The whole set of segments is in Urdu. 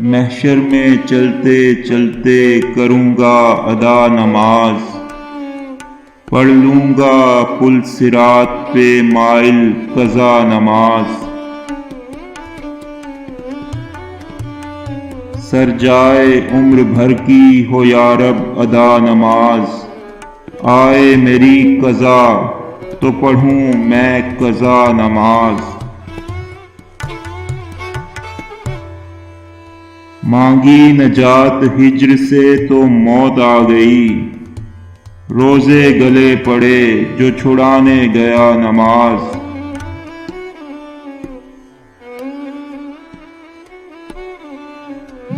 محشر میں چلتے چلتے کروں گا ادا نماز، پڑھ لوں گا پل صراط پہ مائل قضا نماز۔ سر جائے عمر بھر کی ہو یا رب ادا نماز، آئے میری قضا تو پڑھوں میں قضا نماز۔ مانگی نجات ہجر سے تو موت آ گئی، روزے گلے پڑے جو چھڑانے گیا نماز۔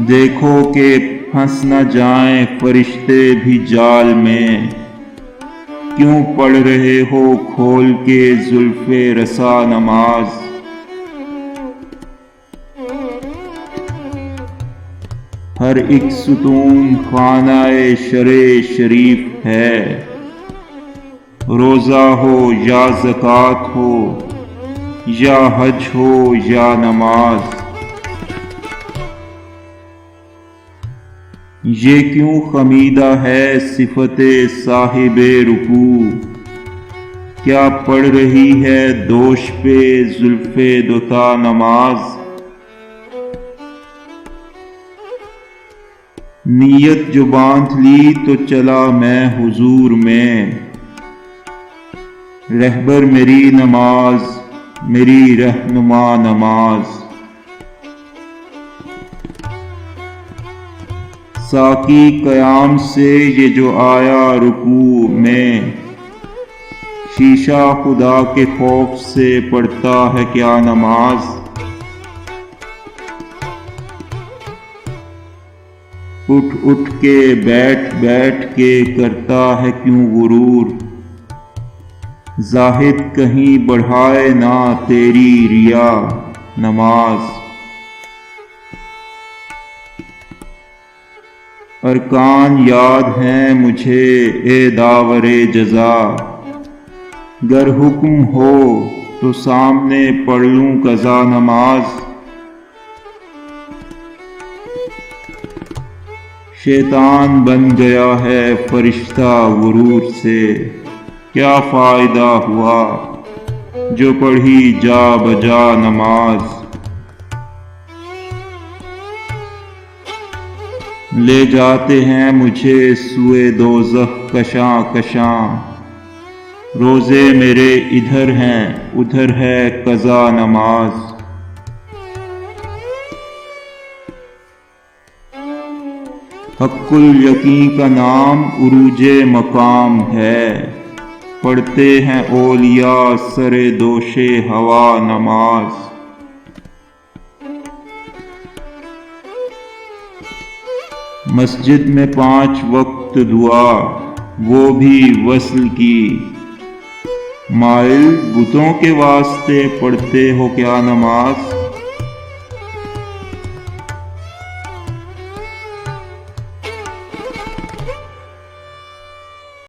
دیکھو کہ پھنس نہ جائیں فرشتے بھی جال میں، کیوں پڑھ رہے ہو کھول کے زلف رسا نماز۔ ہر ایک ستون خانہ شرع شریف ہے، روزہ ہو یا زکوٰۃ ہو یا حج ہو یا نماز۔ یہ کیوں خمیدہ ہے صفت صاحب رکوع، کیا پڑھ رہی ہے دوش پہ زلف دوتا نماز۔ نیت جو باندھ لی تو چلا میں حضور میں، رہبر میری نماز میری رہنما نماز۔ ساقی قیام سے یہ جو آیا رکوع میں، شیشہ خدا کے خوف سے پڑھتا ہے کیا نماز۔ اٹھ اٹھ کے بیٹھ بیٹھ کے کرتا ہے کیوں غرور، زاہد کہیں بڑھائے نہ تیری ریا نماز۔ ارکان یاد ہیں مجھے اے داور جزا، گر حکم ہو تو سامنے پڑھ لوں قضا نماز۔ شیطان بن گیا ہے فرشتہ غرور سے، کیا فائدہ ہوا جو پڑھی جا بجا نماز۔ لے جاتے ہیں مجھے سوئے دوزخ کشاں کشاں، روزے میرے ادھر ہیں ادھر ہے قضا نماز۔ حق الیقین کا نام عروج مقام ہے، پڑھتے ہیں اولیاء سر دوش ہوا نماز۔ مسجد میں 5 وقت دعا وہ بھی وصل کی، مائل بتوں کے واسطے پڑھتے ہو کیا نماز۔